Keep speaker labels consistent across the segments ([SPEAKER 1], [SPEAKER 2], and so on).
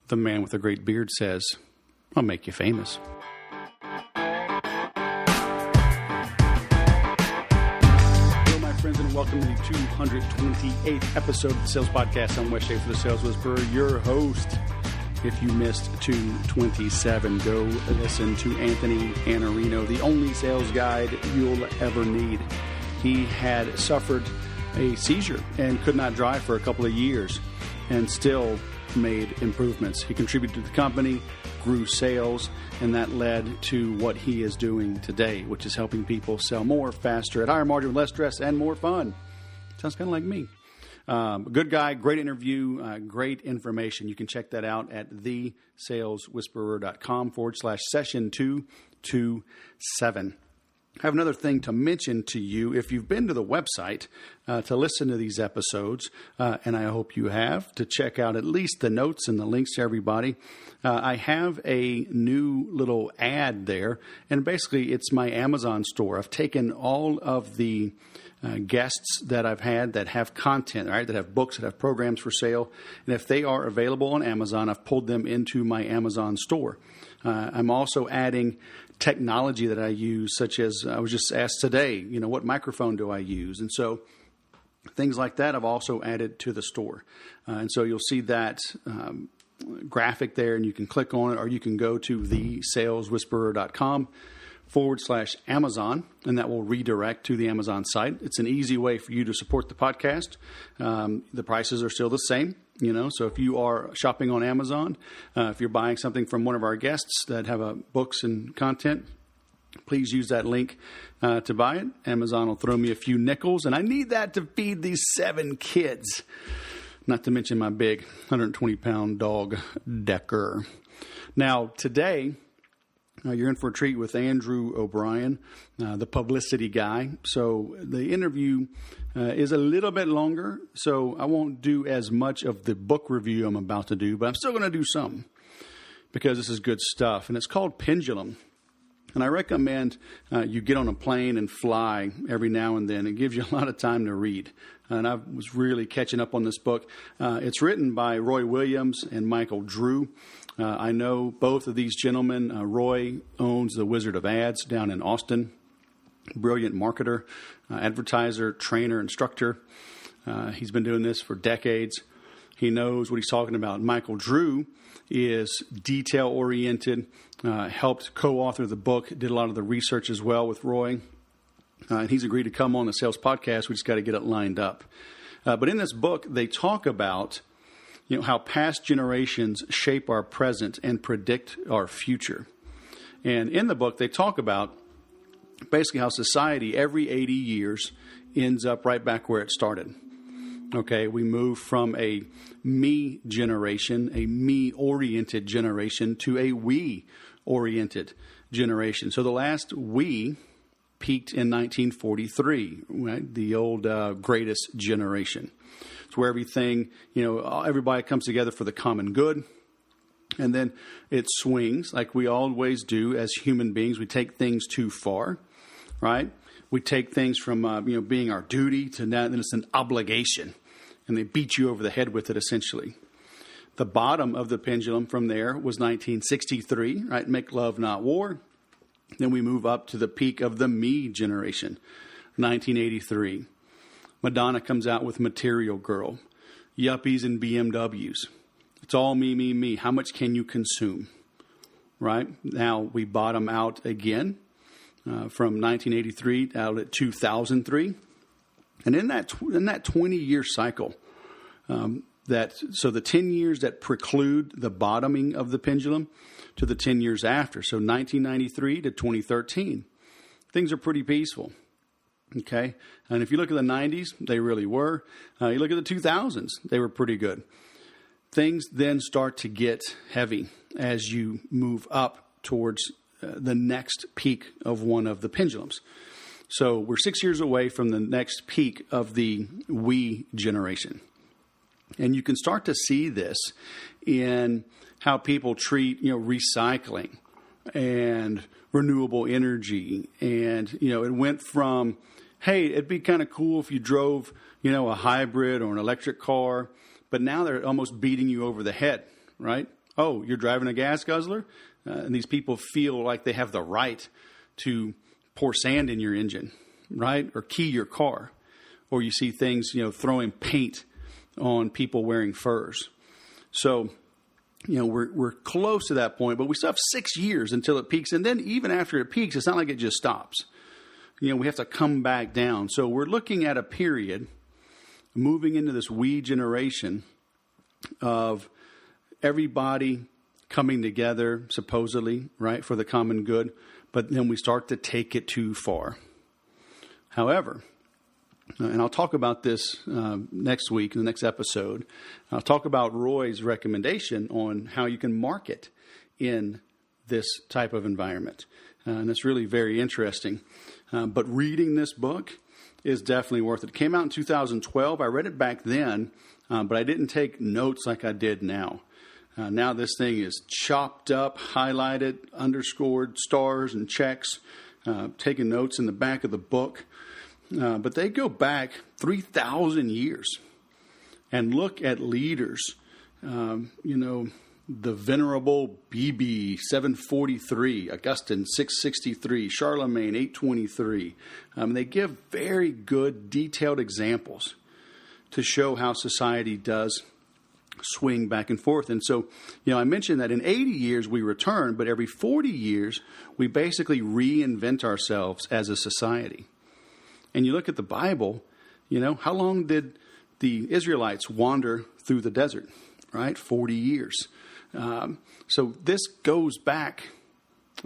[SPEAKER 1] The man with a great beard says, I'll make you famous. Hello, my friends, and welcome to the 228th episode of the Sales Podcast. I'm Wes Schaefer, the Sales Whisperer, your host. If you missed 227, go listen to Anthony Anarino, the only sales guide you'll ever need. He had suffered a seizure and could not drive for a couple of years and still made improvements. He contributed to the company, grew sales, and that led to what he is doing today, which is helping people sell more, faster, at higher margin, with less stress, and more fun. Sounds kind of like me. Good guy, great interview, great information. You can check that out at thesaleswhisperer.com/session 227. I have another thing to mention to you. If you've been to the website to listen to these episodes, and I hope you have, to check out at least the notes and the links to everybody, I have a new little ad there, and basically it's my Amazon store. I've taken all of the guests that I've had that have content, right, that have books, that have programs for sale, and if they are available on Amazon, I've pulled them into my Amazon store. I'm also adding technology that I use, such as I was just asked today, what microphone do I use? And so things like that I've also added to the store. And so you'll see that graphic there, and you can click on it, or you can go to thesaleswhisperer.com/Amazon, and that will redirect to the Amazon site. It's an easy way for you to support the podcast. The prices are still the same, so if you are shopping on Amazon, if you're buying something from one of our guests that have books and content, please use that link to buy it. Amazon will throw me a few nickels, and I need that to feed these 7 kids, not to mention my big 120-pound dog, Decker. Now, today, you're in for a treat with Andrew O'Brien, the Publicity guy. So the interview is a little bit longer, so I won't do as much of the book review I'm about to do, but I'm still going to do some because this is good stuff. And it's called Pendulum. And I recommend you get on a plane and fly every now and then. It gives you a lot of time to read. And I was really catching up on this book. It's written by Roy Williams and Michael Drew. I know both of these gentlemen. Roy owns the Wizard of Ads down in Austin. Brilliant marketer, advertiser, trainer, instructor. He's been doing this for decades. He knows what he's talking about. Michael Drew is detail-oriented, helped co-author the book, did a lot of the research as well with Roy. And he's agreed to come on the Sales Podcast. We just got to get it lined up. But in this book, they talk about how past generations shape our present and predict our future. And in the book, they talk about basically how society every 80 years ends up right back where it started. Okay, we move from a me generation, a me-oriented generation, to a we-oriented generation. So the last we peaked in 1943, right? The old greatest generation. It's where everything, everybody comes together for the common good. And then it swings like we always do as human beings. We take things too far, right? We take things from, being our duty to now, then it's an obligation. And they beat you over the head with it, essentially. The bottom of the pendulum from there was 1963, right? Make love, not war. Then we move up to the peak of the me generation, 1983. Madonna comes out with Material Girl, yuppies and BMWs. It's all me, me, me. How much can you consume, right? Now we bottom out again from 1983 out at 2003. And in that 20-year cycle, so the 10 years that preclude the bottoming of the pendulum to the 10 years after, so 1993 to 2013, things are pretty peaceful. Okay, and if you look at the 90s, they really were. You look at the 2000s, they were pretty good. Things then start to get heavy as you move up towards the next peak of one of the pendulums. So we're 6 years away from the next peak of the we generation. And you can start to see this in how people treat, recycling and renewable energy. And, it went from, hey, it'd be kind of cool if you drove, a hybrid or an electric car. But now they're almost beating you over the head, right? oh, you're driving a gas guzzler? And these people feel like they have the right to pour sand in your engine, right? Or key your car. Or you see things, throwing paint on people wearing furs. So, we're close to that point, but we still have 6 years until it peaks. And then even after it peaks, it's not like it just stops. We have to come back down. So we're looking at a period moving into this we generation of everybody coming together, supposedly, right, for the common good. But then we start to take it too far. However, and I'll talk about this next week in the next episode. I'll talk about Roy's recommendation on how you can market in this type of environment. And it's really very interesting. But reading this book is definitely worth it. It came out in 2012. I read it back then, but I didn't take notes like I did now. Now this thing is chopped up, highlighted, underscored, stars and checks, taking notes in the back of the book. But they go back 3,000 years and look at leaders, the venerable BB 743, Augustine 663, Charlemagne 823. They give very good detailed examples to show how society does swing back and forth. And so, I mentioned that in 80 years we return, but every 40 years we basically reinvent ourselves as a society. And you look at the Bible, how long did the Israelites wander through the desert, right? 40 years. So this goes back,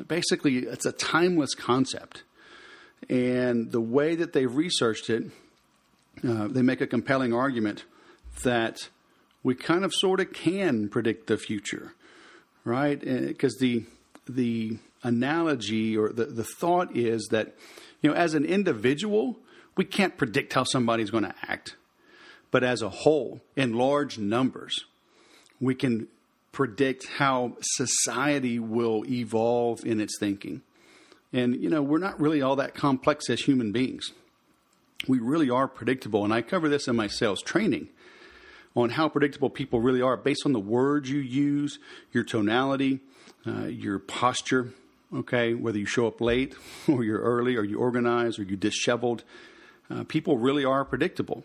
[SPEAKER 1] basically it's a timeless concept. And the way that they've researched it, they make a compelling argument that we kind of sort of can predict the future, right? Because the analogy or the thought is that, as an individual, we can't predict how somebody's going to act. But as a whole, in large numbers, we can predict how society will evolve in its thinking. And, we're not really all that complex as human beings. We really are predictable. And I cover this in my sales training on how predictable people really are based on the words you use, your tonality, your posture, okay, whether you show up late or you're early or you organize or you disheveled. People really are predictable.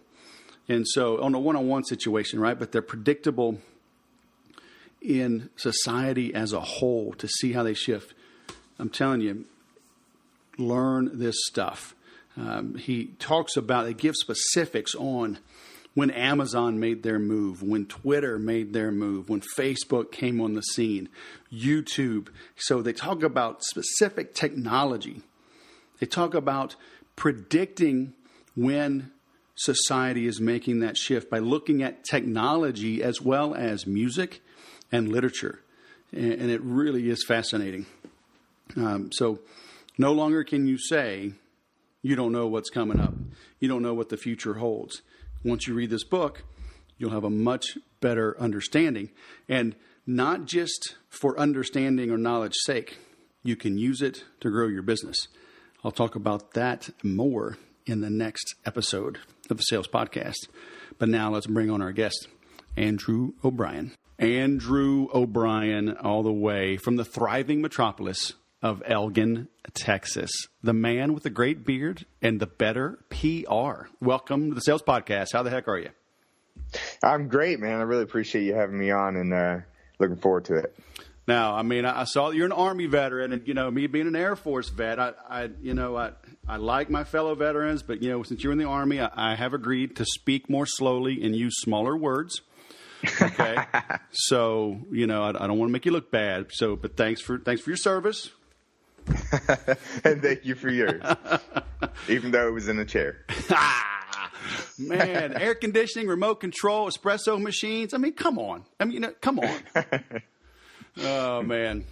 [SPEAKER 1] And so on a one-on-one situation, right, but they're predictable in society as a whole to see how they shift. I'm telling you, learn this stuff. He talks about, it gives specifics on when Amazon made their move, when Twitter made their move, when Facebook came on the scene, YouTube. So they talk about specific technology. They talk about predicting when society is making that shift by looking at technology as well as music and literature. And it really is fascinating. So no longer can you say you don't know what's coming up. You don't know what the future holds. Once you read this book, you'll have a much better understanding. And not just for understanding or knowledge's sake. You can use it to grow your business. I'll talk about that more in the next episode of the Sales Podcast. But now let's bring on our guest, Andrew O'Brien. Andrew O'Brien, all the way from the thriving metropolis of Elgin, Texas. The man with the great beard and the better PR. Welcome to the Sales Podcast. How the heck are you?
[SPEAKER 2] I'm great, man. I really appreciate you having me on and looking forward to it.
[SPEAKER 1] Now, I saw that you're an Army veteran, and me being an Air Force vet, I like my fellow veterans, but since you're in the Army, I have agreed to speak more slowly and use smaller words. Okay, so I don't want to make you look bad. So, but thanks for your service.
[SPEAKER 2] And thank you for yours, even though it was in a chair.
[SPEAKER 1] Man, air conditioning, remote control, espresso machines. Come on. Come on. Oh, man.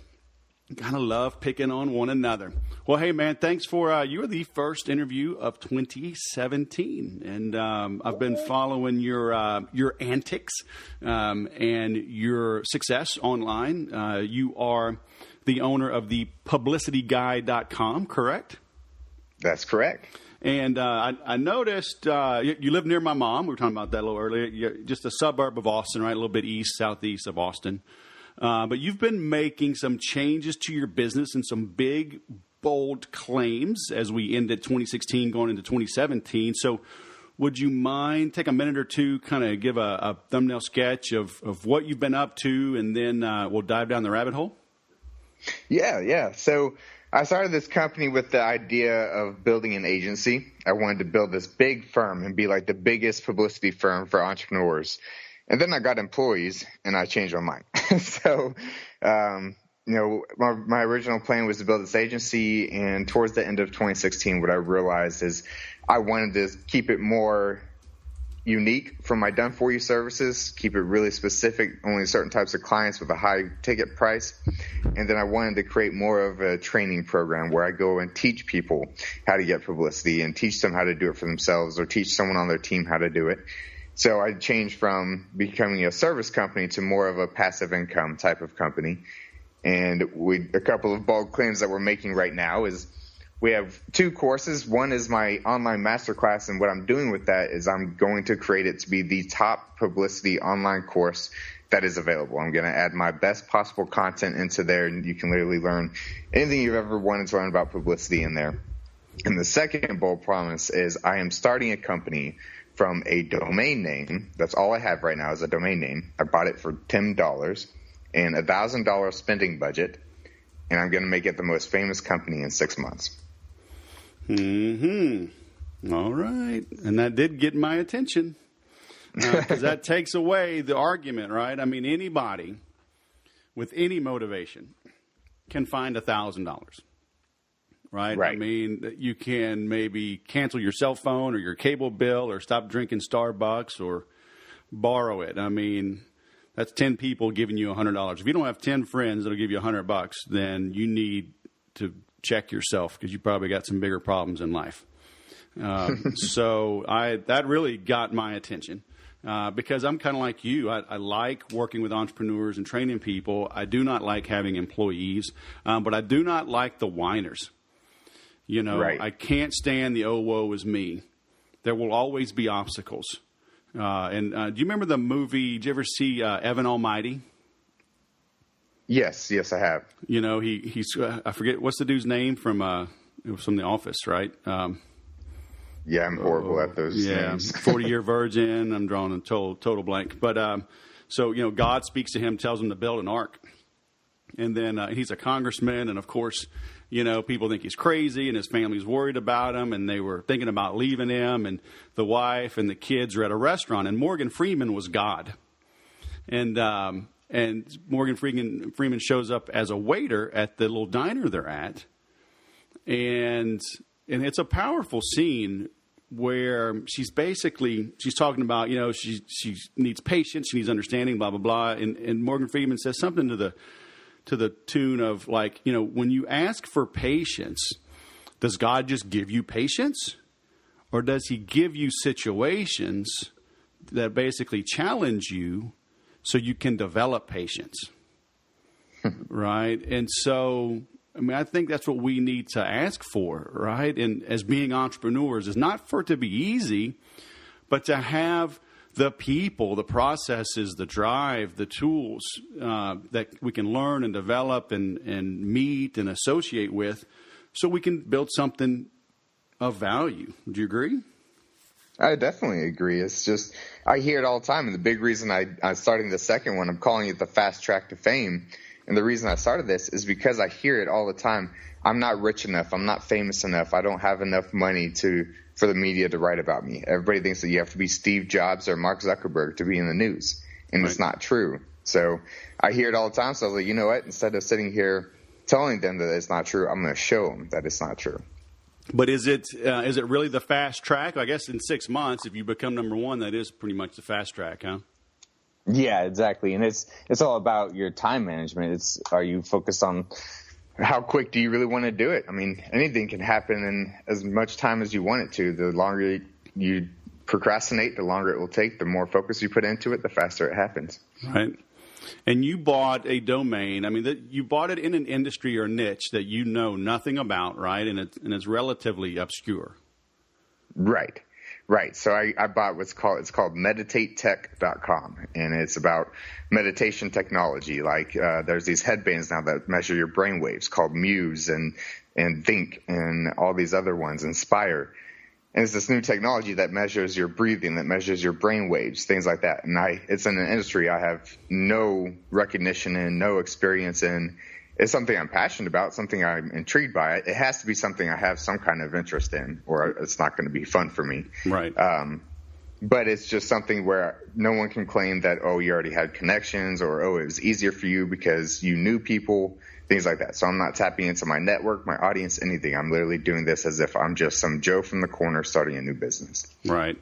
[SPEAKER 1] Gotta love picking on one another. Well, hey, man, thanks for you were the first interview of 2017. And I've been following your antics and your success online. You are the owner of the publicityguy.com, correct?
[SPEAKER 2] That's correct.
[SPEAKER 1] And I noticed you live near my mom. We were talking about that a little earlier. You're just a suburb of Austin, right? A little bit southeast of Austin. But you've been making some changes to your business and some big, bold claims as we ended 2016 going into 2017. So would you mind take a minute or two, kind of give a thumbnail sketch of what you've been up to, and then we'll dive down the rabbit hole?
[SPEAKER 2] Yeah. So I started this company with the idea of building an agency. I wanted to build this big firm and be like the biggest publicity firm for entrepreneurs. And then I got employees and I changed my mind. So, my original plan was to build this agency. And towards the end of 2016, what I realized is I wanted to keep it more unique from my done-for-you services, keep it really specific, only certain types of clients with a high ticket price. And then I wanted to create more of a training program where I go and teach people how to get publicity and teach them how to do it for themselves or teach someone on their team how to do it. So I changed from becoming a service company to more of a passive income type of company. And a couple of bold claims that we're making right now is we have 2 courses. One is my online masterclass, and what I'm doing with that is I'm going to create it to be the top publicity online course that is available. I'm going to add my best possible content into there, and you can literally learn anything you've ever wanted to learn about publicity in there. And the second bold promise is I am starting a company from a domain name. That's all I have right now is a domain name. I bought it for $10 and $1,000 spending budget, and I'm going to make it the most famous company in 6 months.
[SPEAKER 1] All right. And that did get my attention because that takes away the argument, right? I mean, anybody with any motivation can find $1,000, right? I mean, you can maybe cancel your cell phone or your cable bill or stop drinking Starbucks or borrow it. I mean, that's 10 people giving you $100. If you don't have 10 friends that'll give you $100, then you need to check yourself because you probably got some bigger problems in life. So that really got my attention because I'm kind of like you. I like working with entrepreneurs and training people. I do not like having employees, but I do not like the whiners. I can't stand the "oh, woe is me." There will always be obstacles. And do you remember the movie? Did you ever see Evan Almighty?
[SPEAKER 2] Yes, I have.
[SPEAKER 1] He's I forget what's the dude's name from it was from The Office, right?
[SPEAKER 2] Yeah, I'm horrible at those names.
[SPEAKER 1] 40-year virgin. I'm drawing a total blank. But so God speaks to him, tells him to build an ark, and then he's a congressman, and of course, people think he's crazy, and his family's worried about him, and they were thinking about leaving him, and the wife and the kids are at a restaurant, and Morgan Freeman was God, and Morgan Freeman shows up as a waiter at the little diner they're at. And it's a powerful scene where she's talking about, she needs patience, she needs understanding, blah, blah, blah. And Morgan Freeman says something to the tune of like, when you ask for patience, does God just give you patience? Or does he give you situations that basically challenge you so you can develop patience, right? And so, I think that's what we need to ask for, right? And as being entrepreneurs is not for it to be easy, but to have the people, the processes, the drive, the tools that we can learn and develop and meet and associate with so we can build something of value. Do you agree?
[SPEAKER 2] I definitely agree. It's just, I hear it all the time. And the big reason I'm starting the second one, I'm calling it the fast track to fame. And the reason I started this is because I hear it all the time. I'm not rich enough. I'm not famous enough. I don't have enough money for the media to write about me. Everybody thinks that you have to be Steve Jobs or Mark Zuckerberg to be in the news. And It's not true. So I hear it all the time. So I was like, you know what? Instead of sitting here telling them that it's not true, I'm going to show them that it's not true.
[SPEAKER 1] But is it really the fast track? I guess in 6 months, if you become number one, that is pretty much the fast track, huh?
[SPEAKER 3] Yeah, exactly. And it's all about your time management. Are you focused on
[SPEAKER 2] how quick do you really want to do it? I mean, anything can happen in as much time as you want it to. The longer you procrastinate, the longer it will take. The more focus you put into it, the faster it happens.
[SPEAKER 1] Right. And you bought a domain. I mean, you bought it in an industry or niche that you know nothing about, right? And it's relatively obscure.
[SPEAKER 2] Right. Right. So I bought it's called meditatetech.com, and it's about meditation technology. Like there's these headbands now that measure your brain waves called Muse and Think and all these other ones, Inspire. And it's this new technology that measures your breathing, that measures your brain waves, things like that. And it's in an industry I have no recognition in, no experience in. It's something I'm passionate about, something I'm intrigued by. It has to be something I have some kind of interest in, or it's not going to be fun for me.
[SPEAKER 1] Right.
[SPEAKER 2] But it's just something where no one can claim that, oh, you already had connections, or, oh, it was easier for you because you knew people, things like that. So I'm not tapping into my network, my audience, anything. I'm literally doing this as if I'm just some Joe from the corner starting a new business.
[SPEAKER 1] Right.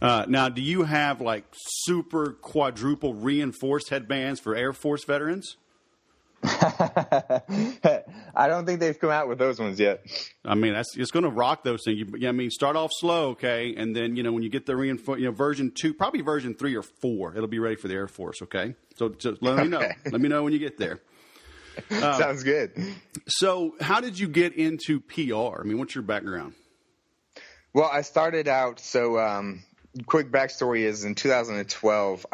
[SPEAKER 1] Now, do you have like super quadruple reinforced headbands for Air Force veterans?
[SPEAKER 3] I don't think they've come out with those ones yet.
[SPEAKER 1] I mean, it's going to rock those things. Start off slow, okay, and then when you get the version 2, probably version 3 or 4, it'll be ready for the Air Force, okay. So just let me know. Let me know when you get there.
[SPEAKER 2] Sounds good.
[SPEAKER 1] So, how did you get into PR? I mean, what's your background?
[SPEAKER 2] Well, I started out quick backstory is in 2012,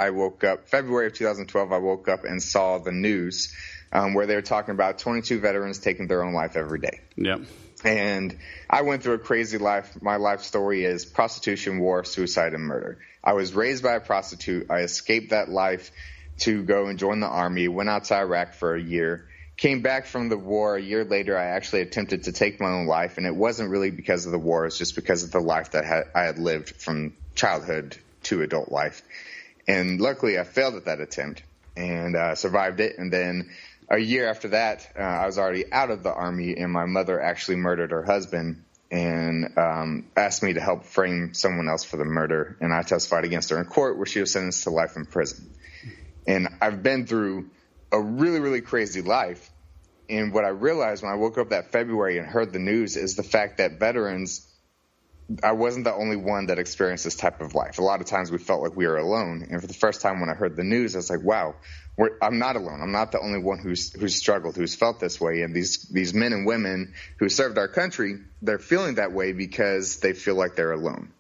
[SPEAKER 2] February of 2012, I woke up and saw the news where they were talking about 22 veterans taking their own life every day.
[SPEAKER 1] Yep.
[SPEAKER 2] And I went through a crazy life. My life story is prostitution, war, suicide, and murder. I was raised by a prostitute. I escaped that life to go and join the Army, went out to Iraq for a year, came back from the war. A year later, I actually attempted to take my own life, and it wasn't really because of the war. It was just because of the life that I had lived from childhood to adult life. And luckily, I failed at that attempt and survived it. And then a year after that, I was already out of the Army, and my mother actually murdered her husband and asked me to help frame someone else for the murder. And I testified against her in court, where she was sentenced to life in prison. And I've been through a really, really crazy life. And what I realized when I woke up that February and heard the news is the fact that veterans, I wasn't the only one that experienced this type of life. A lot of times we felt like we were alone. And for the first time when I heard the news, I was like, wow, I'm not alone. I'm not the only one who's struggled, who's felt this way. And these men and women who served our country, they're feeling that way because they feel like they're alone.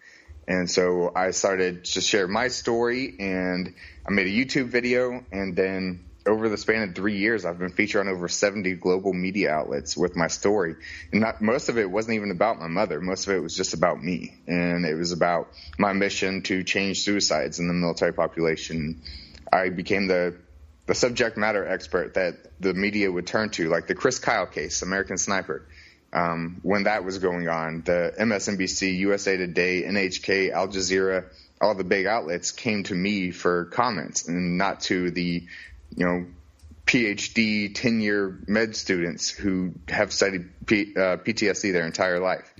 [SPEAKER 2] And so I started to share my story, and I made a YouTube video, and then over the span of 3 years, I've been featured on over 70 global media outlets with my story. And most of it wasn't even about my mother. Most of it was just about me. And it was about my mission to change suicides in the military population. I became the subject matter expert that the media would turn to, like the Chris Kyle case, American Sniper. When that was going on, the MSNBC, USA Today, NHK, Al Jazeera, all the big outlets came to me for comments, and not to the PhD 10-year med students who have studied PTSD their entire life.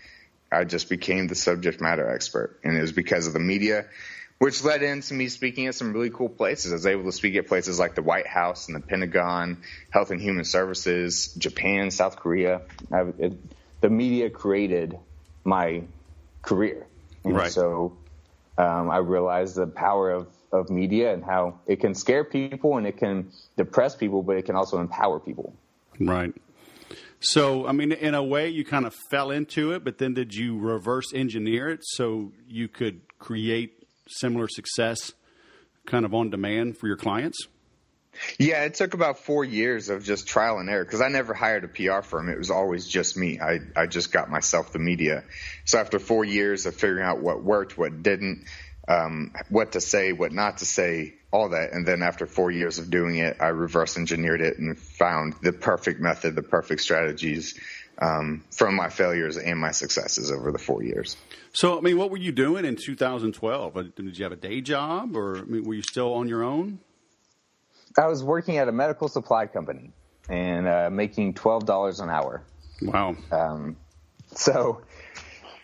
[SPEAKER 2] I just became the subject matter expert, and it was because of the media, which led into me speaking at some really cool places. I was able to speak at places like the White House and the Pentagon, Health and Human Services, Japan, South Korea. The media created my career. And
[SPEAKER 1] right.
[SPEAKER 3] So I realized the power of media and how it can scare people and it can depress people, but it can also empower people.
[SPEAKER 1] Right. So, I mean, in a way, you kind of fell into it, but then did you reverse engineer it so you could create similar success kind of on demand for your clients?
[SPEAKER 2] Yeah, it took about 4 years of just trial and error because I never hired a PR firm. It was always just me. I just got myself the media. So after 4 years of figuring out what worked, what didn't, what to say, what not to say, all that. And then after 4 years of doing it, I reverse engineered it and found the perfect method, the perfect strategies from my failures and my successes over the 4 years.
[SPEAKER 1] So, I mean, what were you doing in 2012? Did you have a day job, or were you still on your own?
[SPEAKER 3] I was working at a medical supply company and making $12 an hour.
[SPEAKER 1] Wow.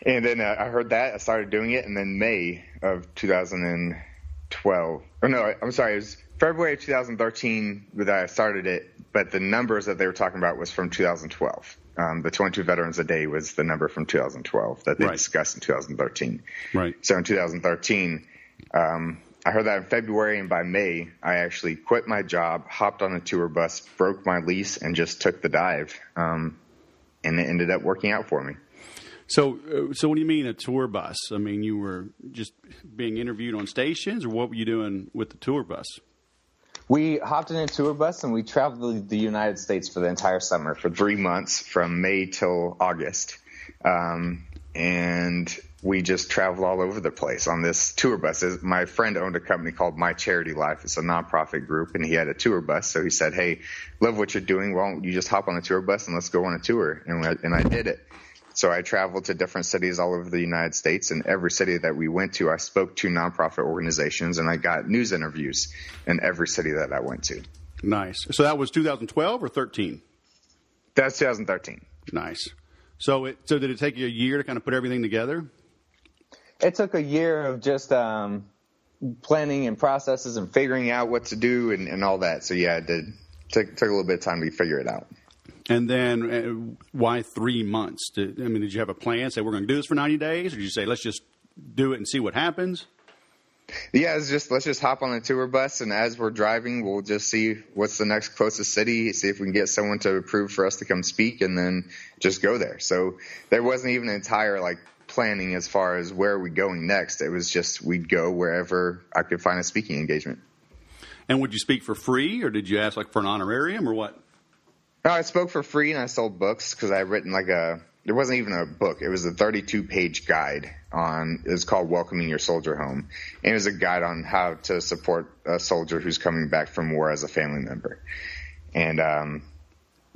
[SPEAKER 2] And then I heard that. I started doing it. And then May of 2012. Or no, I'm sorry. It was February of 2013 that I started it. But the numbers that they were talking about was from 2012. The 22 veterans a day was the number from 2012 that they discussed in 2013.
[SPEAKER 1] Right.
[SPEAKER 2] So in 2013, I heard that in February, and by May, I actually quit my job, hopped on a tour bus, broke my lease, and just took the dive. And it ended up working out for me.
[SPEAKER 1] So what do you mean a tour bus? I mean, you were just being interviewed on stations, or what were you doing with the tour bus?
[SPEAKER 3] We hopped in a tour bus and we traveled the United States for the entire summer
[SPEAKER 2] for 3 months from May till August. And we just traveled all over the place on this tour bus. My friend owned a company called My Charity Life. It's a nonprofit group, and he had a tour bus. So he said, hey, love what you're doing. Why don't you just hop on a tour bus and let's go on a tour? And I did it. So I traveled to different cities all over the United States, and every city that we went to, I spoke to nonprofit organizations, and I got news interviews in every city that I went to.
[SPEAKER 1] Nice. So that was 2012 or 13?
[SPEAKER 2] That's 2013.
[SPEAKER 1] Nice. So did it take you a year to kind of put everything together?
[SPEAKER 3] It took a year of just planning and processes and
[SPEAKER 2] figuring out what to do and all that. So yeah, it did. Took a little bit of time to figure it out.
[SPEAKER 1] And then why 3 months? Did you have a plan? Say, we're going to do this for 90 days? Or did you say, let's just do it and see what happens?
[SPEAKER 2] Yeah, let's just hop on a tour bus, and as we're driving, we'll just see what's the next closest city, see if we can get someone to approve for us to come speak, and then just go there. So there wasn't even an entire planning as far as where are we going next. It was just we'd go wherever I could find a speaking engagement.
[SPEAKER 1] And would you speak for free, or did you ask for an honorarium, or what?
[SPEAKER 2] No, I spoke for free, and I sold books because I had written it wasn't even a book. It was a 32-page guide it's called Welcoming Your Soldier Home. And it was a guide on how to support a soldier who's coming back from war as a family member. And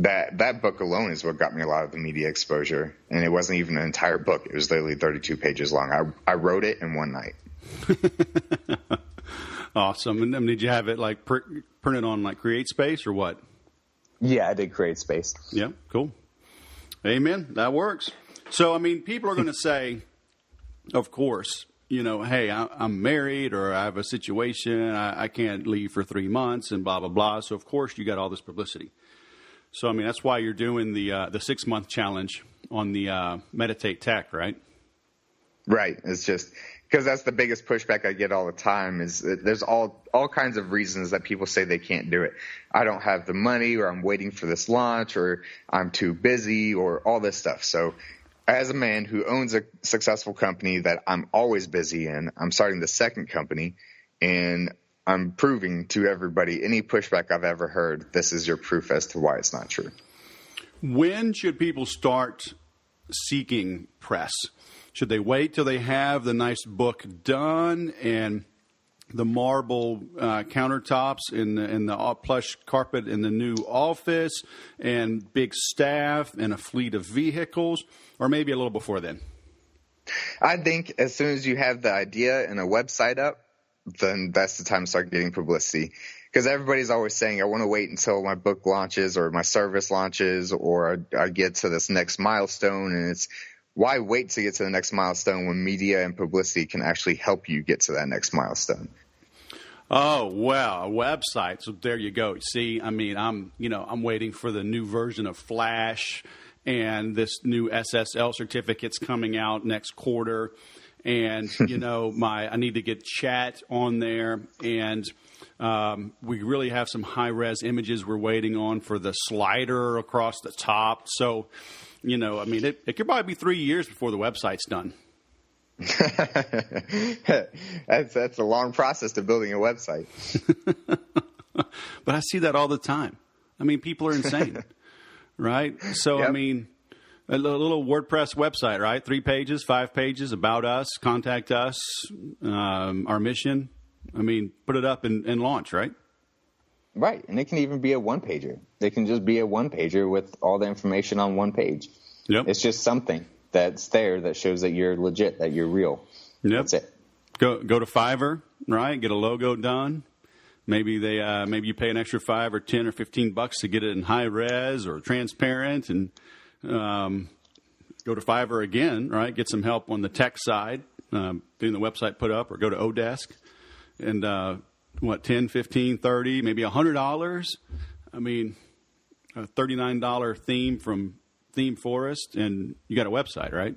[SPEAKER 2] that book alone is what got me a lot of the media exposure. And it wasn't even an entire book. It was literally 32 pages long. I wrote it in one night.
[SPEAKER 1] Awesome. And then did you have it printed on CreateSpace or what?
[SPEAKER 3] Yeah, I did CreateSpace.
[SPEAKER 1] Yeah, cool. Amen. That works. So, people are going to say, of course, hey, I'm married or I have a situation. I can't leave for 3 months and blah, blah, blah. So, of course, you got all this publicity. So, that's why you're doing the 6-month challenge on the Meditate Tech, right?
[SPEAKER 2] Right. It's just because that's the biggest pushback I get all the time is that there's all kinds of reasons that people say they can't do it. I don't have the money, or I'm waiting for this launch, or I'm too busy, or all this stuff. So as a man who owns a successful company that I'm always busy in, I'm starting the second company, and I'm proving to everybody any pushback I've ever heard, this is your proof as to why it's not true.
[SPEAKER 1] When should people start seeking press? Should they wait till they have the nice book done and the marble countertops and the plush carpet in the new office and big staff and a fleet of vehicles, or maybe a little before then?
[SPEAKER 2] I think as soon as you have the idea and a website up, then that's the time to start getting publicity. Because everybody's always saying, I want to wait until my book launches or my service launches or I get to this next milestone. And it's why wait to get to the next milestone when media and publicity can actually help you get to that next milestone?
[SPEAKER 1] Oh, well, a website. So there you go. See, I'm waiting for the new version of Flash and this new SSL certificate's coming out next quarter. And, I need to get chat on there. And we really have some high-res images we're waiting on for the slider across the top. So, it could probably be 3 years before the website's done.
[SPEAKER 2] That's a long process to building a website.
[SPEAKER 1] But I see that all the time. People are insane, right? So, yep. A little WordPress website, right? 3 pages, 5 pages, about us, contact us, our mission. Put it up and launch, right?
[SPEAKER 3] Right. And it can even be a one-pager. It can just be a one-pager with all the information on one page. Yep. It's just something that's there that shows that you're legit, that you're real.
[SPEAKER 1] Yep.
[SPEAKER 3] That's it.
[SPEAKER 1] Go to Fiverr, right? Get a logo done. Maybe you pay an extra $5 or $10 or $15 to get it in high res or transparent, and go to Fiverr again, right? Get some help on the tech side, getting the website put up, or go to Odesk and $10, $15, $30, maybe $100. A $39 theme from Theme Forest, and you got a website, right?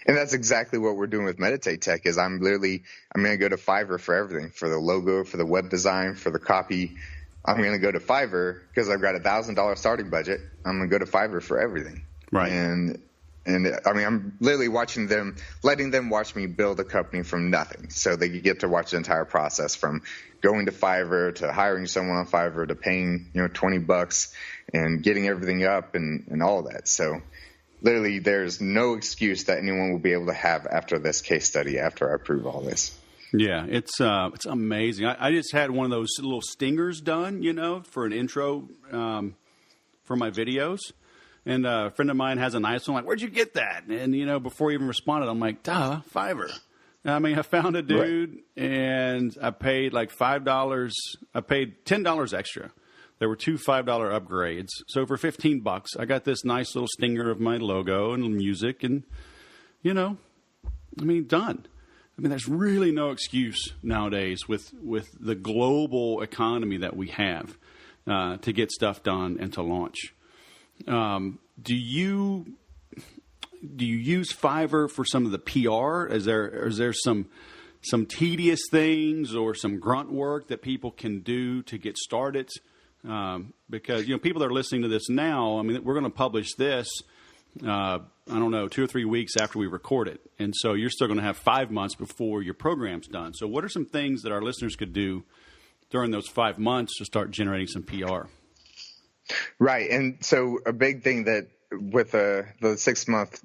[SPEAKER 2] And that's exactly what we're doing with Meditate Tech. Is I'm going to go to Fiverr for everything, for the logo, for the web design, for the copy. I'm going to go to Fiverr because I've got $1,000 starting budget. I'm going to go to Fiverr for everything.
[SPEAKER 1] Right.
[SPEAKER 2] And And I mean, I'm literally letting them watch me build a company from nothing. So they get to watch the entire process from going to Fiverr to hiring someone on Fiverr to paying, $20 and getting everything up and all that. So literally there's no excuse that anyone will be able to have after this case study, after I prove all this.
[SPEAKER 1] Yeah, it's amazing. I just had one of those little stingers done, for an intro for my videos. And a friend of mine has a nice one. Like, where'd you get that? And, before he even responded, I'm like, Fiverr. I mean, I found a dude, and I paid like $5. I paid $10 extra. There were 2 $5 upgrades. So for $15, I got this nice little stinger of my logo and music and, done. I mean, there's really no excuse nowadays with the global economy that we have to get stuff done and to launch. Do you use Fiverr for some of the PR? Is there some tedious things or some grunt work that people can do to get started? Because people that are listening to this now, I mean, we're going to publish this. I don't know, 2 or 3 weeks after we record it, and so you're still going to have 5 months before your program's done. So, what are some things that our listeners could do during those 5 months to start generating some PR?
[SPEAKER 2] Right. And so a big thing that with the 6-month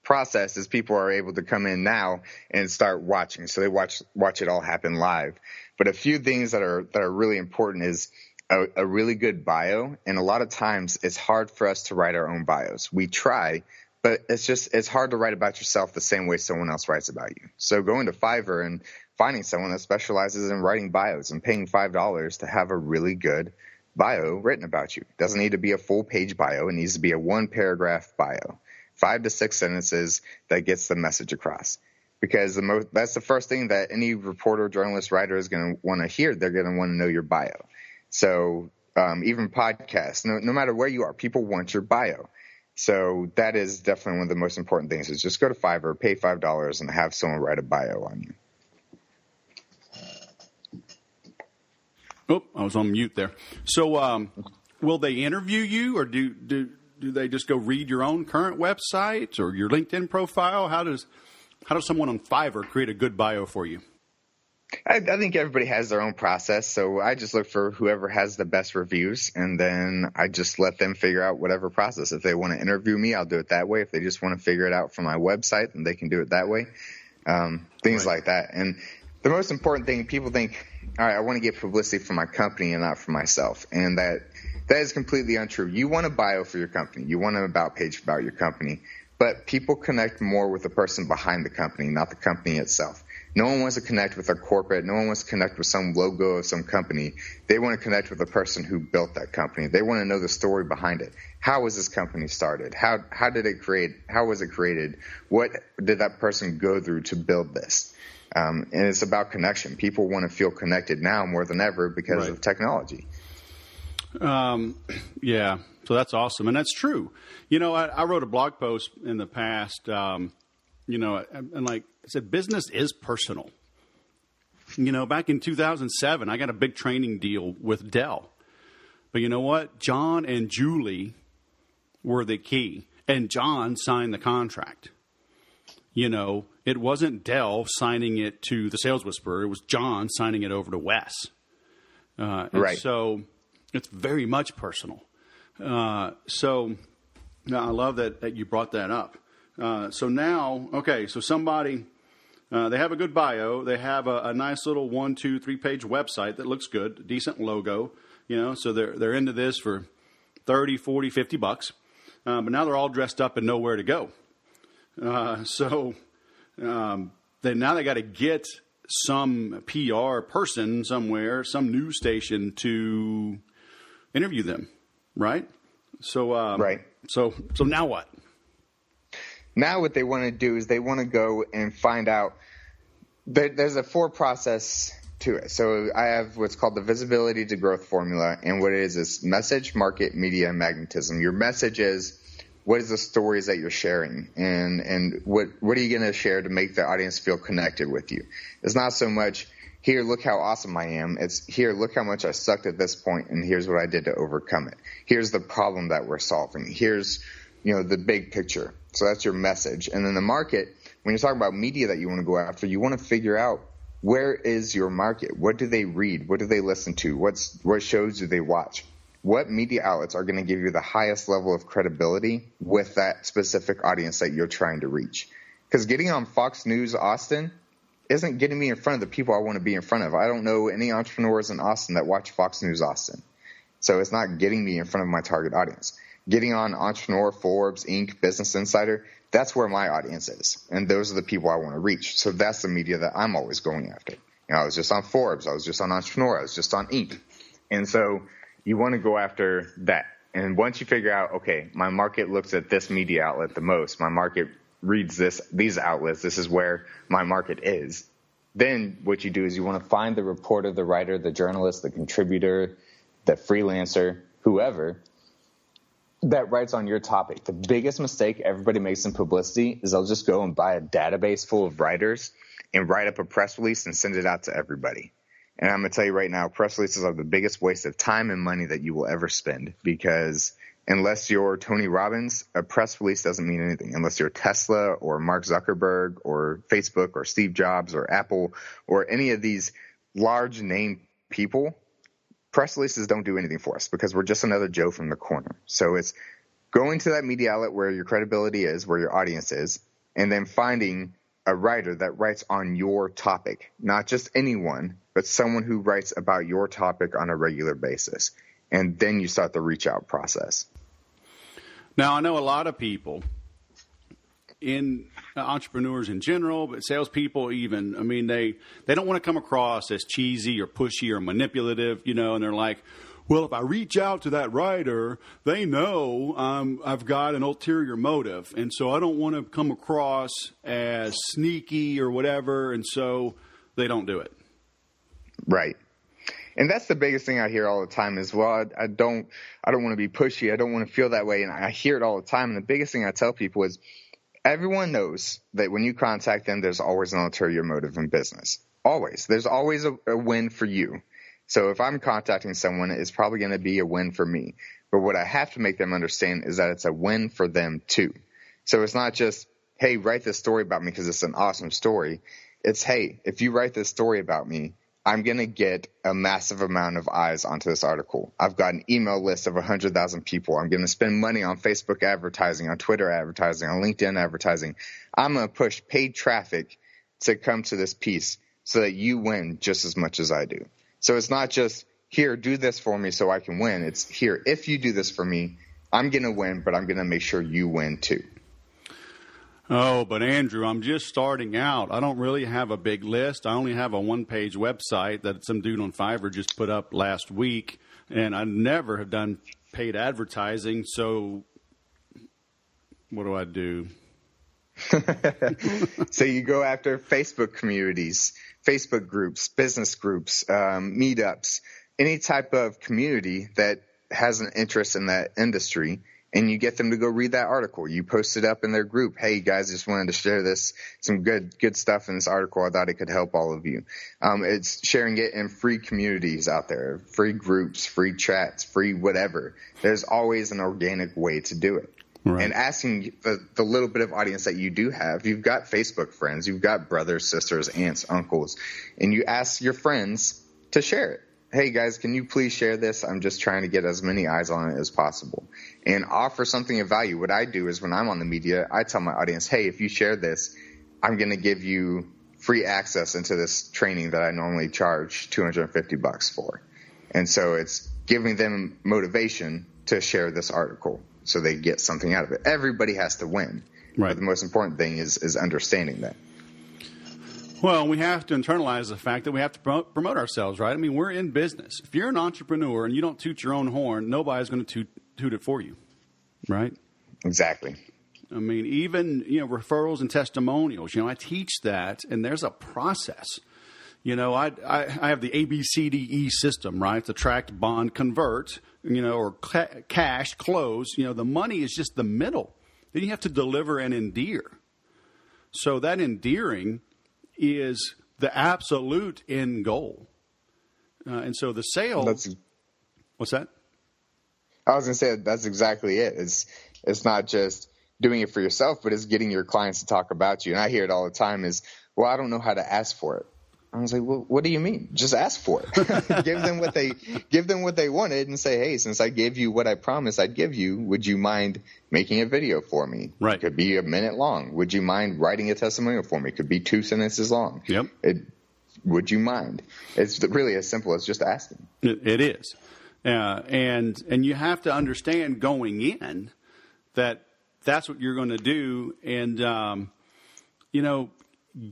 [SPEAKER 2] process is people are able to come in now and start watching. So they watch it all happen live. But a few things that are really important is a really good bio. And a lot of times it's hard for us to write our own bios. We try, but it's hard to write about yourself the same way someone else writes about you. So going to Fiverr and finding someone that specializes in writing bios and paying $5 to have a really good bio written about you. It doesn't need to be a full page bio. It needs to be a 1-paragraph bio, 5 to 6 sentences that gets the message across. Because that's the first thing that any reporter, journalist, writer is going to want to hear. They're going to want to know your bio. So even podcasts, no matter where you are, people want your bio. So that is definitely one of the most important things is just go to Fiverr, pay $5 and have someone write a bio on you.
[SPEAKER 1] Oh, I was on mute there. So will they interview you, or do they just go read your own current website or your LinkedIn profile? How does someone on Fiverr create a good bio for you?
[SPEAKER 2] I think everybody has their own process. So I just look for whoever has the best reviews, and then I just let them figure out whatever process. If they want to interview me, I'll do it that way. If they just want to figure it out from my website, then they can do it that way. Things like that. And the most important thing, people think, all right, I want to get publicity for my company and not for myself. And that is completely untrue. You want a bio for your company. You want an about page about your company. But people connect more with the person behind the company, not the company itself. No one wants to connect with a corporate. No one wants to connect with some logo of some company. They want to connect with the person who built that company. They want to know the story behind it. How was this company started? How did it create? How was it created? What did that person go through to build this? And it's about connection. People want to feel connected now more than ever because of technology.
[SPEAKER 1] Yeah, so that's awesome. And that's true. I wrote a blog post in the past, and like I said, business is personal. Back in 2007, I got a big training deal with Dell. But you know what? John and Julie were the key. And John signed the contract. It wasn't Dell signing it to the Sales Whisperer. It was John signing it over to Wes. Right. So it's very much personal. So I love that you brought that up. So now, so somebody, they have a good bio. They have a nice little 1, 2, 3 page website that looks good, decent logo, so they're into this for $30, $40, $50. But now they're all dressed up and know where to go. They got to get some PR person somewhere, some news station to interview them, right? So,
[SPEAKER 2] right.
[SPEAKER 1] So now what?
[SPEAKER 2] Now what they want to do is they want to go and find out. There's a 4 process to it. So I have what's called the visibility to growth formula, and what it is message, market, media, and magnetism. Your message is, what is the stories that you're sharing, and what are you going to share to make the audience feel connected with you? It's not so much, here, look how awesome I am. It's, here, look how much I sucked at this point, and here's what I did to overcome it. Here's the problem that we're solving. Here's the big picture. So that's your message. And then the market, when you're talking about media that you want to go after, you want to figure out, where is your market? What do they read? What do they listen to? What shows do they watch? What media outlets are going to give you the highest level of credibility with that specific audience that you're trying to reach? Because getting on Fox News Austin isn't getting me in front of the people I want to be in front of. I don't know any entrepreneurs in Austin that watch Fox News Austin. So it's not getting me in front of my target audience. Getting on Entrepreneur, Forbes, Inc., Business Insider, that's where my audience is. And those are the people I want to reach. So that's the media that I'm always going after. I was just on Forbes. I was just on Entrepreneur. I was just on Inc. And so you want to go after that. And once you figure out, okay, my market looks at this media outlet the most, my market reads these outlets, this is where my market is, then what you do is you want to find the reporter, the writer, the journalist, the contributor, the freelancer, whoever that writes on your topic. The biggest mistake everybody makes in publicity is they'll just go and buy a database full of writers and write up a press release and send it out to everybody. And I'm going to tell you right now, press releases are the biggest waste of time and money that you will ever spend, because unless you're Tony Robbins, a press release doesn't mean anything. Unless you're Tesla or Mark Zuckerberg or Facebook or Steve Jobs or Apple or any of these large name people, press releases don't do anything for us because we're just another Joe from the corner. So it's going to that media outlet where your credibility is, where your audience is, and then finding a writer that writes on your topic, not just anyone, but someone who writes about your topic on a regular basis. And then you start the reach out process.
[SPEAKER 1] Now, I know a lot of people, entrepreneurs in general, but salespeople even, I mean, they don't want to come across as cheesy or pushy or manipulative, and they're like, well, if I reach out to that writer, they know I've got an ulterior motive, and so I don't want to come across as sneaky or whatever, and so they don't do it.
[SPEAKER 2] Right. And that's the biggest thing I hear all the time is, well, I don't want to be pushy. I don't want to feel that way. And I hear it all the time. And the biggest thing I tell people is everyone knows that when you contact them, there's always an ulterior motive in business. Always. There's always a win for you. So if I'm contacting someone, it's probably going to be a win for me. But what I have to make them understand is that it's a win for them too. So it's not just, hey, write this story about me because it's an awesome story. It's, hey, if you write this story about me, I'm going to get a massive amount of eyes onto this article. I've got an email list of 100,000 people. I'm going to spend money on Facebook advertising, on Twitter advertising, on LinkedIn advertising. I'm going to push paid traffic to come to this piece so that you win just as much as I do. So it's not just, here, do this for me so I can win. It's, here, if you do this for me, I'm going to win, but I'm going to make sure you win too.
[SPEAKER 1] Oh, but Andrew, I'm just starting out. I don't really have a big list. I only have a one-page website that some dude on Fiverr just put up last week, and I never have done paid advertising, so what do I do?
[SPEAKER 2] So you go after Facebook communities, Facebook groups, business groups, meetups, any type of community that has an interest in that industry, and you get them to go read that article. You post it up in their group. Hey, guys, just wanted to share some good stuff in this article. I thought it could help all of you. It's sharing it in free communities out there, free groups, free chats, free whatever. There's always an organic way to do it. Right. And asking the little bit of audience that you do have, you've got Facebook friends, you've got brothers, sisters, aunts, uncles, and you ask your friends to share it. Hey, guys, can you please share this? I'm just trying to get as many eyes on it as possible. And offer something of value. What I do is when I'm on the media, I tell my audience, hey, if you share this, I'm going to give you free access into this training that I normally charge $250 for. And so it's giving them motivation to share this article so they get something out of it. Everybody has to win. Right. But the most important thing is understanding that.
[SPEAKER 1] Well, we have to internalize the fact that we have to promote ourselves, right? I mean, we're in business. If you're an entrepreneur and you don't toot your own horn, nobody's going to toot it for you, right?
[SPEAKER 2] Exactly.
[SPEAKER 1] I mean, even, referrals and testimonials, I teach that, and there's a process. I have the ABCDE system, right? It's attract, bond, convert, or cash, close. The money is just the middle. Then you have to deliver and endear. So that endearing is the absolute end goal. And so the sale... What's that?
[SPEAKER 2] I was going to say that's exactly it. It's not just doing it for yourself, but it's getting your clients to talk about you. And I hear it all the time is, well, I don't know how to ask for it. I was like, well, what do you mean? Just ask for it. give them what they wanted and say, hey, since I gave you what I promised I'd give you, would you mind making a video for me?
[SPEAKER 1] Right.
[SPEAKER 2] It could be a minute long. Would you mind writing a testimonial for me? It could be 2 sentences long.
[SPEAKER 1] Yep.
[SPEAKER 2] Would you mind? It's really as simple as just asking.
[SPEAKER 1] It is. And you have to understand going in that that's what you're going to do. And,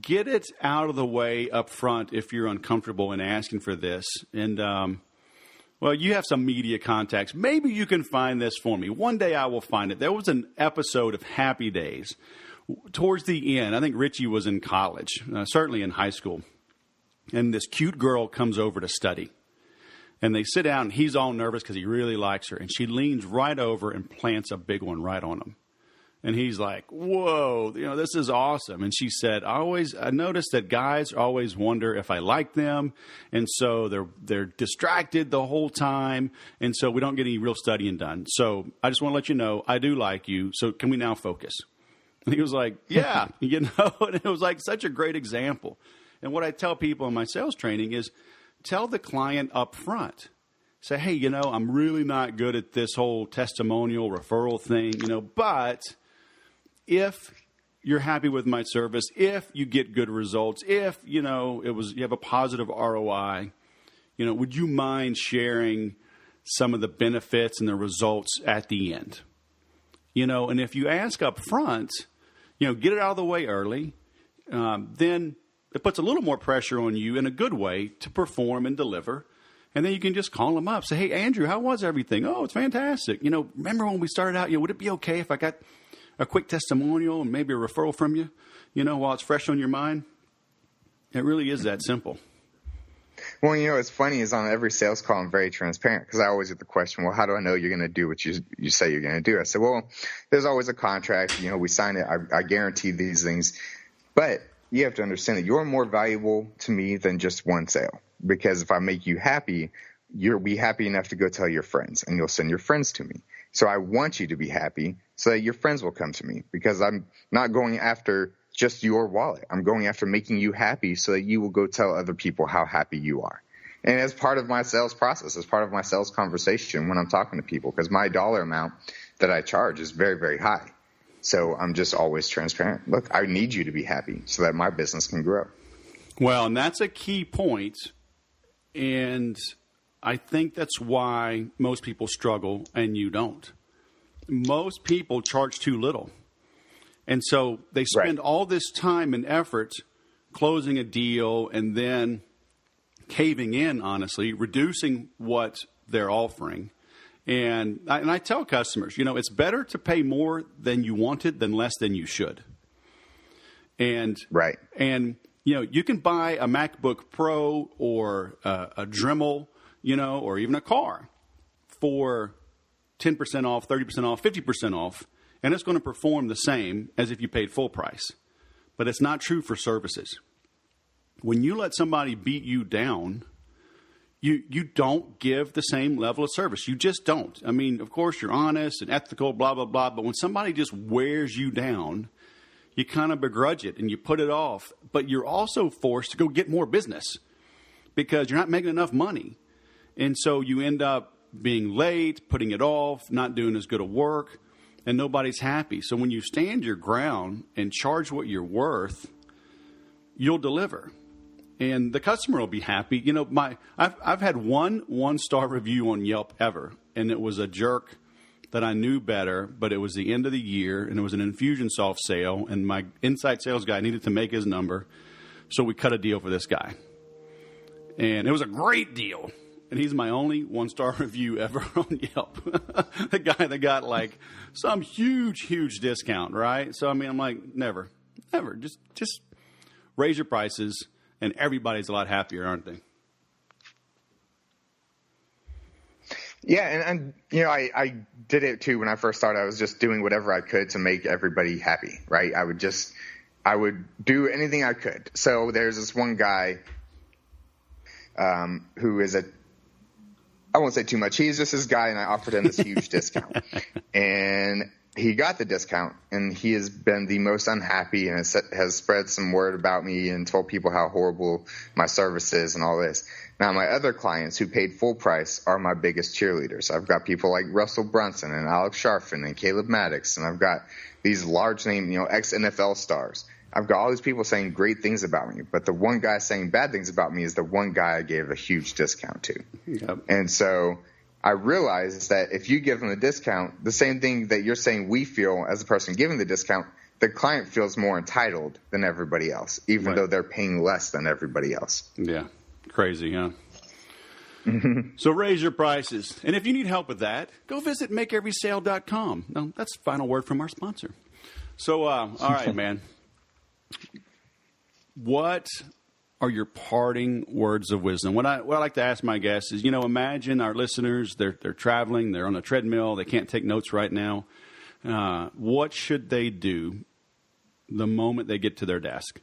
[SPEAKER 1] get it out of the way up front if you're uncomfortable in asking for this. And, you have some media contacts. Maybe you can find this for me. One day I will find it. There was an episode of Happy Days. Towards the end, I think Richie was in college, certainly in high school. And this cute girl comes over to study. And they sit down, and he's all nervous because he really likes her. And she leans right over and plants a big one right on him. And he's like, whoa, this is awesome. And she said, I noticed that guys always wonder if I like them. And so they're distracted the whole time. And so we don't get any real studying done. So I just want to let you know, I do like you. So can we now focus? And he was like, yeah, and it was like such a great example. And what I tell people in my sales training is tell the client up front. Say, hey, I'm really not good at this whole testimonial referral thing, but if you're happy with my service, if you get good results, if, you have a positive ROI, would you mind sharing some of the benefits and the results at the end? And if you ask up front, get it out of the way early, then it puts a little more pressure on you in a good way to perform and deliver. And then you can just call them up. Say, hey, Andrew, how was everything? Oh, it's fantastic. Remember when we started out, would it be okay if I got a quick testimonial and maybe a referral from you, while it's fresh on your mind? It really is that simple.
[SPEAKER 2] Well, what's funny is on every sales call, I'm very transparent because I always get the question, well, how do I know you're going to do what you say you're going to do? I said, well, there's always a contract. We sign it. I guarantee these things. But you have to understand that you're more valuable to me than just one sale. Because if I make you happy, you'll be happy enough to go tell your friends, and you'll send your friends to me. So I want you to be happy so that your friends will come to me, because I'm not going after just your wallet. I'm going after making you happy so that you will go tell other people how happy you are. And as part of my sales process, as part of my sales conversation when I'm talking to people, because my dollar amount that I charge is very, very high. So I'm just always transparent. Look, I need you to be happy so that my business can grow.
[SPEAKER 1] Well, and that's a key point. And I think that's why most people struggle and you don't. Most people charge too little. And so they spend all this time and effort closing a deal and then caving in, honestly, reducing what they're offering. And I tell customers, it's better to pay more than you wanted than less than you should. And you can buy a MacBook Pro or a Dremel, or even a car for 10% off, 30% off, 50% off, and it's going to perform the same as if you paid full price. But it's not true for services. When you let somebody beat you down, you don't give the same level of service. You just don't. I mean, of course, you're honest and ethical, blah, blah, blah, but when somebody just wears you down, you kind of begrudge it and you put it off. But you're also forced to go get more business because you're not making enough money. And so you end up being late, putting it off, not doing as good a work, and nobody's happy. So when you stand your ground and charge what you're worth, you'll deliver. And the customer will be happy. I've had one-star review on Yelp ever, and it was a jerk that I knew better, but it was the end of the year, and it was an Infusionsoft sale, and my inside sales guy needed to make his number, so we cut a deal for this guy. And it was a great deal, and he's my only one-star review ever on Yelp. The guy that got, like, some huge discount, right? So, I mean, I'm like, never. Just raise your prices, and everybody's a lot happier, aren't they?
[SPEAKER 2] Yeah, and I did it too when I first started. I was just doing whatever I could to make everybody happy, right? I would do anything I could. So there's this one guy who is a I won't say too much. He's just this guy, and I offered him this huge discount. And he got the discount, and he has been the most unhappy and has spread some word about me and told people how horrible my service is and all this. Now, my other clients who paid full price are my biggest cheerleaders. I've got people like Russell Brunson and Alex Sharfin and Caleb Maddox, and I've got these large name, ex-NFL stars. I've got all these people saying great things about me, but the one guy saying bad things about me is the one guy I gave a huge discount to. Yep. And so I realized that if you give them a discount, the same thing that you're saying we feel as the person giving the discount, the client feels more entitled than everybody else, even though they're paying less than everybody else.
[SPEAKER 1] Yeah. Crazy, huh? So raise your prices. And if you need help with that, go visit makeeverysale.com. Now, that's the final word from our sponsor. So, all right, man. What are your parting words of wisdom? What I like to ask my guests is, imagine our listeners, they're traveling, they're on a treadmill, they can't take notes right now. What should they do the moment they get to their desk?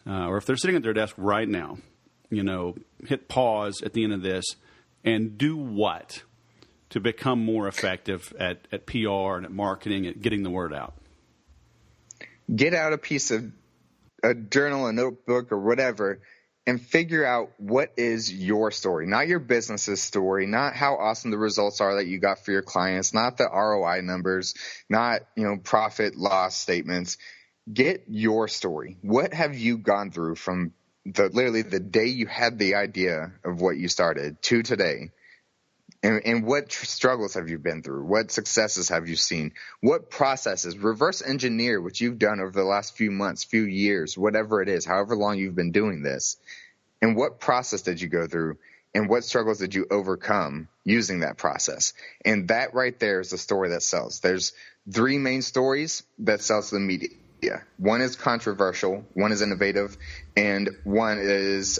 [SPEAKER 1] Or if they're sitting at their desk right now, hit pause at the end of this and do what to become more effective at PR and at marketing, at getting the word out?
[SPEAKER 2] Get out a journal, a notebook, or whatever, and figure out what is your story, not your business's story, not how awesome the results are that you got for your clients, not the ROI numbers, not, profit loss statements. Get your story. What have you gone through from literally the day you had the idea of what you started to today? And what struggles have you been through? What successes have you seen? What processes? Reverse engineer what you've done over the last few months, few years, whatever it is, however long you've been doing this. And what process did you go through? And what struggles did you overcome using that process? And that right there is the story that sells. There's 3 main stories that sells to the media. One is controversial, one is innovative, and one is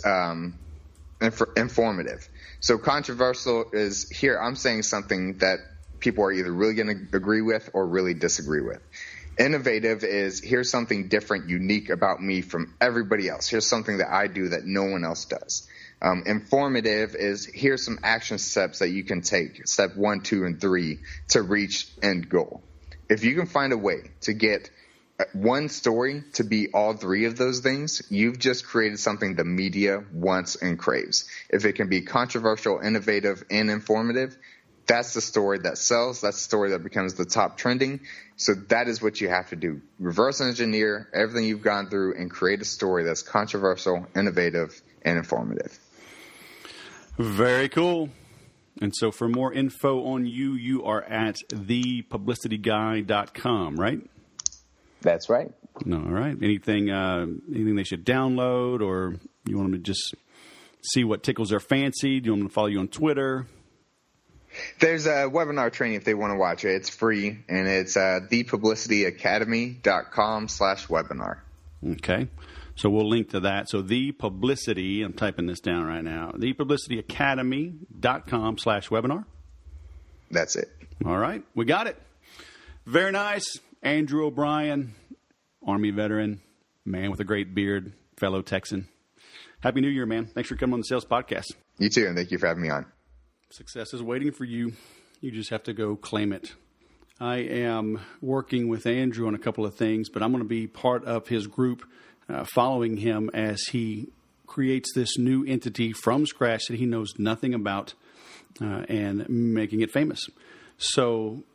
[SPEAKER 2] informative. So controversial is here I'm saying something that people are either really going to agree with or really disagree with. Innovative is here's something different, unique about me from everybody else. Here's something that I do that no one else does. Informative is here's some action steps that you can take, step 1, 2, and 3 to reach end goal. If you can find a way to get one story to be all 3 of those things, you've just created something the media wants and craves. If it can be controversial, innovative, and informative, that's the story that sells. That's the story that becomes the top trending. So that is what you have to do. Reverse engineer everything you've gone through and create a story that's controversial, innovative, and informative.
[SPEAKER 1] Very cool. And so for more info on you, you are at thepublicityguy.com, right?
[SPEAKER 3] That's right.
[SPEAKER 1] All right. Anything they should download, or you want them to just see what tickles their fancy? Do you want them to follow you on Twitter?
[SPEAKER 2] There's a webinar training if they want to watch it. It's free, and it's thepublicityacademy.com/webinar.
[SPEAKER 1] Okay. So we'll link to that. So the Publicity, I'm typing this down right now, thepublicityacademy.com/webinar.
[SPEAKER 2] That's it.
[SPEAKER 1] All right. We got it. Very nice. Andrew O'Brien, Army veteran, man with a great beard, fellow Texan. Happy New Year, man. Thanks for coming on the Sales Podcast.
[SPEAKER 2] You too, and thank you for having me on.
[SPEAKER 1] Success is waiting for you. You just have to go claim it. I am working with Andrew on a couple of things, but I'm going to be part of his group following him as he creates this new entity from scratch that he knows nothing about and making it famous. So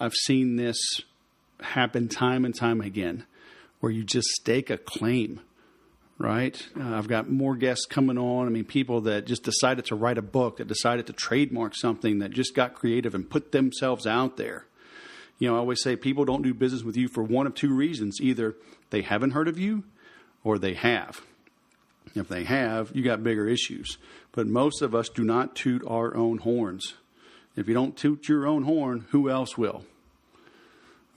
[SPEAKER 1] I've seen this happen time and time again, where you just stake a claim, right? I've got more guests coming on. I mean, people that just decided to write a book, that decided to trademark something, that just got creative and put themselves out there. I always say people don't do business with you for one of 2 reasons. Either they haven't heard of you or they have. If they have, you got bigger issues. But most of us do not toot our own horns. If you don't toot your own horn, who else will?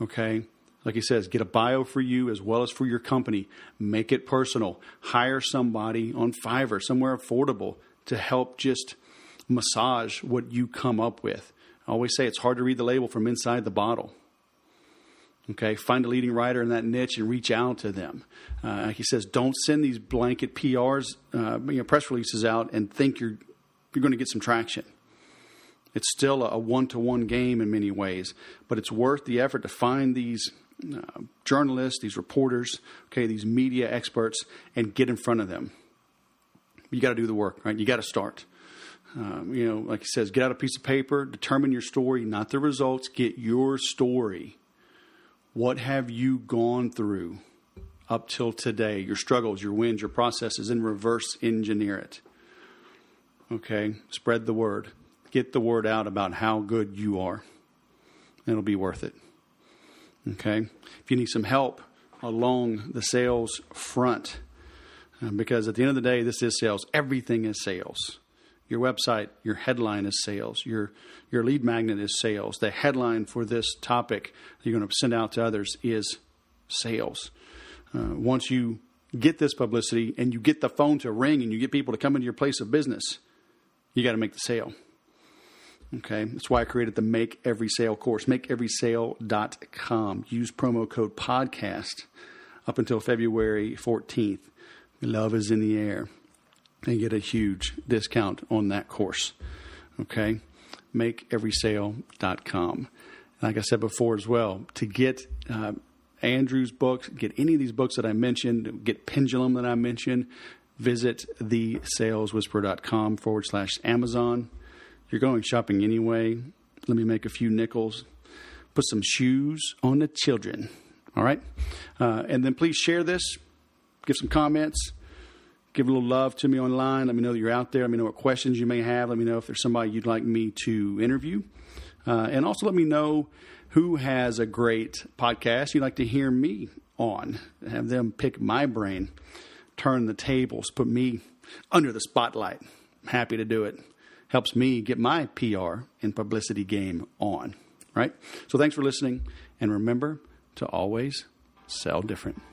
[SPEAKER 1] Okay? Like he says, get a bio for you as well as for your company. Make it personal. Hire somebody on Fiverr, somewhere affordable, to help just massage what you come up with. I always say it's hard to read the label from inside the bottle. Okay? Find a leading writer in that niche and reach out to them. Like he says, don't send these blanket PRs, press releases out and think you're going to get some traction. It's still a one-to-one game in many ways, but it's worth the effort to find these journalists, these reporters, okay, these media experts, and get in front of them. You got to do the work, right? You got to start. Like he says, get out a piece of paper, determine your story, not the results. Get your story. What have you gone through up till today? Your struggles, your wins, your processes, and reverse engineer it. Okay, spread the word. Get the word out about how good you are. It'll be worth it. Okay, if you need some help along the sales front, because at the end of the day, this is sales. Everything is sales. Your website, your headline is sales. Your lead magnet is sales. The headline for this topic that you're going to send out to others is sales. Once you get this publicity and you get the phone to ring and you get people to come into your place of business, you got to make the sale. Okay, that's why I created the Make Every Sale course, makeeverysale.com. Use promo code podcast up until February 14th. Love is in the air. And get a huge discount on that course. Okay, makeeverysale.com. Like I said before as well, to get Andrew's books, get any of these books that I mentioned, get Pendulum that I mentioned, visit thesaleswhisperer.com/Amazon. You're going shopping anyway. Let me make a few nickels. Put some shoes on the children. All right? And then please share this. Give some comments. Give a little love to me online. Let me know that you're out there. Let me know what questions you may have. Let me know if there's somebody you'd like me to interview. And also let me know who has a great podcast you'd like to hear me on. Have them pick my brain, turn the tables, put me under the spotlight. I'm happy to do it. Helps me get my PR and publicity game on. Right? So thanks for listening. And remember to always sell different.